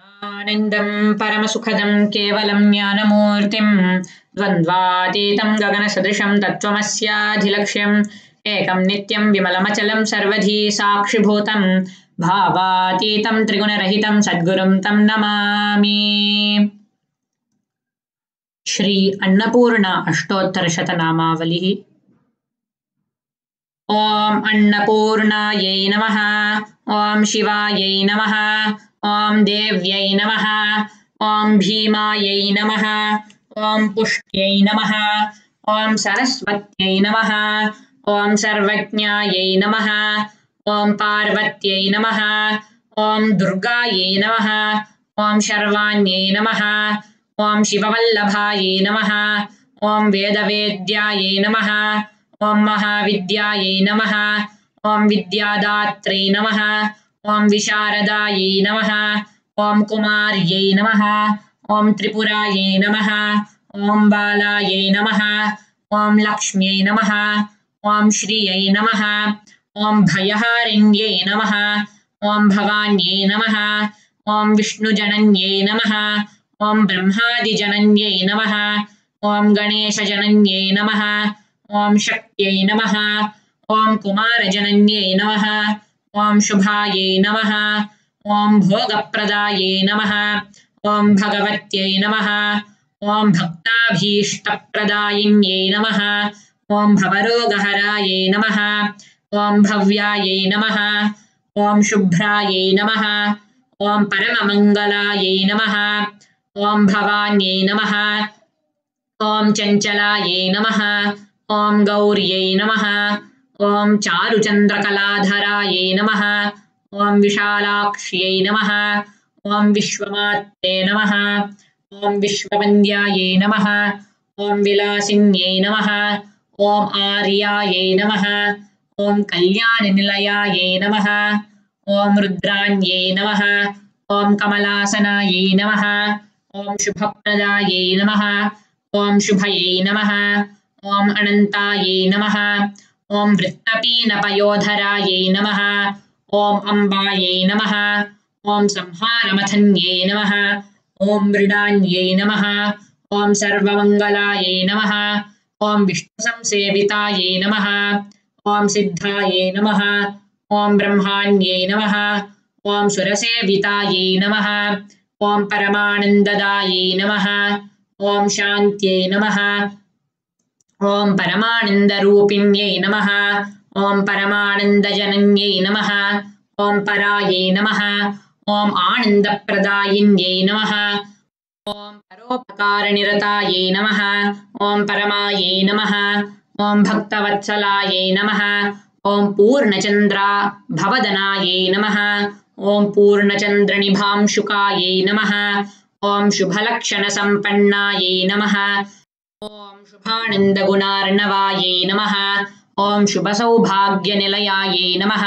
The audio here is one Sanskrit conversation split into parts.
आनन्दं परमसुखदं केवलं ज्ञानमूर्तिं द्वन्द्वातीतं गगनसदृशं तत्त्वमस्याधिलक्ष्यम् एकं नित्यं विमलमचलं सर्वधी साक्षिभूतं भावातीतं त्रिगुणरहितं सद्गुरुं तं नमामि। श्री अन्नपूर्णा अष्टोत्तरशतनामावलिः। ॐ अन्नपूर्णायै नमः। ॐ शिवायै नमः। ॐ देव्यै नमः। ॐ भीमायै नमः। ॐ पुष्ट्यै नमः। ॐ सरस्वत्यै नमः। ॐ सर्वज्ञायै नमः। ॐ पार्वत्यै नमः। ॐ दुर्गायै नमः। ॐ शर्वाण्यै नमः। ॐ शिववल्लभायै नमः। ॐ वेदवेद्यायै नमः। ॐ महाविद्यायै नमः। ॐ विद्यादात्रे नमः। ॐ विशारदायै नमः। ॐ कुमार्यै नमः। ॐ त्रिपुरायै नमः। ॐ बालायै नमः। ॐ लक्ष्म्यै नमः। ॐ श्रियै नमः। ॐ भयहारिण्यै नमः। ॐ भवान्यै नमः। ॐ विष्णुजनन्यै नमः। ॐ ब्रह्मादिजनन्यै नमः। ॐ गणेशजनन्यै नमः। ॐ शक्त्यै नमः। ॐ कुमारजनन्यै नमः। ॐ शुभायै नमः। ॐ भोगप्रदायै नमः। ॐ भगवत्यै नमः। ॐ भक्ताभीष्टप्रदायिन्यै नमः। ॐ भवरोगहरायै नमः। ॐ भव्यायै नमः। ॐ शुभ्रायै नमः। ॐ परममङ्गलायै नमः। ॐ भवान्यै नमः। ॐ चञ्चलायै नमः। ॐ गौर्यै नमः। ॐ चारुचन्द्रकलाधरायै नमः। ॐ विशालाक्ष्यै नमः। ॐ विश्वमात्रे नमः। ॐ विश्ववन्द्यायै नमः। ॐ विलासिन्यै नमः। ॐ आर्यायै नमः। ॐ कल्याणनिलयायै नमः। ॐ रुद्राण्यै नमः। ॐ कमलासनायै नमः। ॐ शुभप्रदायै नमः। ॐ शुभयै नमः। ॐ अनन्तायै नमः। ॐ वृत्तपीनपयोधरायै नमः। ॐ अम्बायै नमः। ॐ संहारमथन्यै नमः। ॐ मृडान्यै नमः। ॐ सर्वमङ्गलायै नमः। ॐ विष्णुसंसेवितायै नमः। ॐ सिद्धायै नमः। ॐ ब्रह्माण्यै नमः। ॐ सुरसेवितायै नमः। ॐ परमानन्ददायै नमः। ॐ शान्त्यै नमः। ॐ परमानन्दरूपिण्यै नमः। ॐ परमानन्दजनन्यै नमः। ॐ परायै नमः। ॐ आनन्दप्रदायिन्यै नमः। ॐ परोपकारनिरतायै नमः। ॐ परमायै नमः। ॐ भक्तवत्सलायै नमः। ॐ पूर्णचन्द्रा भवदनायै नमः। ॐ पूर्णचन्द्रनिभांशुकायै नमः। ॐ शुभलक्षणसम्पन्नायै नमः। ॐ शुभानन्दगुणार्णवायै नमः। ॐ शुभसौभाग्यनिलयायै नमः।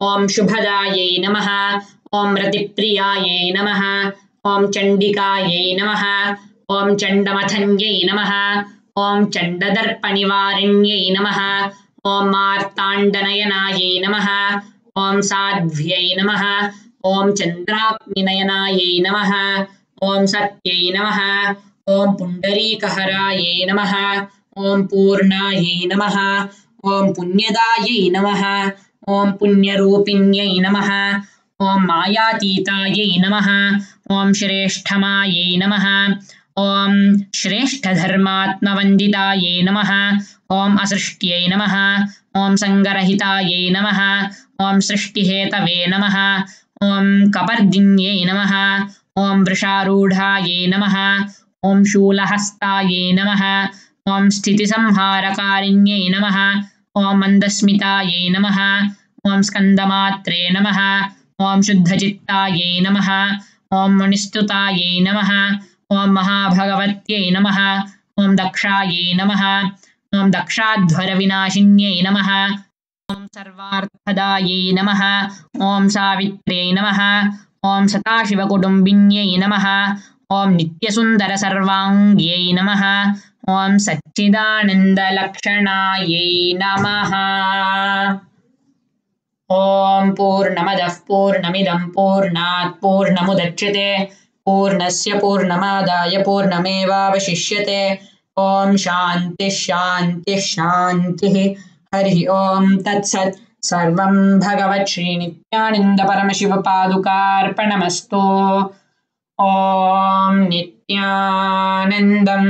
ॐ शुभदायै नमः। ॐ रतिप्रियायै नमः। ॐ चण्डिकायै नमः। ॐ चण्डमथन्यै नमः। ॐ चण्डदर्पनिवारिण्यै नमः। ॐ मार्ताण्डनयनायै नमः। ॐ साध्व्यै नमः। ॐ चन्द्राग्निनयनायै नमः। ॐ सत्यै नमः। ॐ पुण्डरीकहरायै नमः। ॐ पूर्णायै नमः। ॐ पुण्यदायै नमः। ॐ पुण्यरूपिण्यै नमः। ॐ मायातीतायै नमः। ॐ श्रेष्ठमायै नमः। ॐ श्रेष्ठधर्मात्मवन्दितायै नमः। ॐ असृष्ट्यै नमः। ॐ सङ्गरहितायै नमः। ॐ सृष्टिहेतवे नमः। ॐ कपर्दिन्यै नमः। ॐ वृषारूढायै नमः। ॐ शूलहस्तायै नमः। ॐ स्थितिसंहारकारिण्यै नमः। ॐ मन्दस्मितायै नमः। ॐ स्कन्दमात्रे नमः। ॐ शुद्धचित्तायै नमः। ॐ मणिस्तुतायै नमः। ॐ महाभगवत्यै नमः। ॐ दक्षायै नमः। ॐ दक्षाध्वरविनाशिन्यै नमः। ॐ सर्वार्थदायै नमः। ॐ सावित्र्यै नमः। ॐ सदाशिवकुटुम्बिन्यै नमः। ॐ नित्यसुन्दरसर्वाङ्ग्यै नमः। ॐ सच्चिदानन्दलक्षणायै नमः। ॐ पूर्णमदः पूर्णमिदं पूर्णात् पूर्णमुदच्यते पूर्णस्य पूर्णमादाय पूर्णमेवावशिष्यते ॐ शान्तिः शान्तिः शान्तिः हरिः ॐ तत्सत् सर्वं भगवच्छ्रीनित्यानन्दपरमशिवपादुकार्पणमस्तु ॐ नित्यानन्दम्।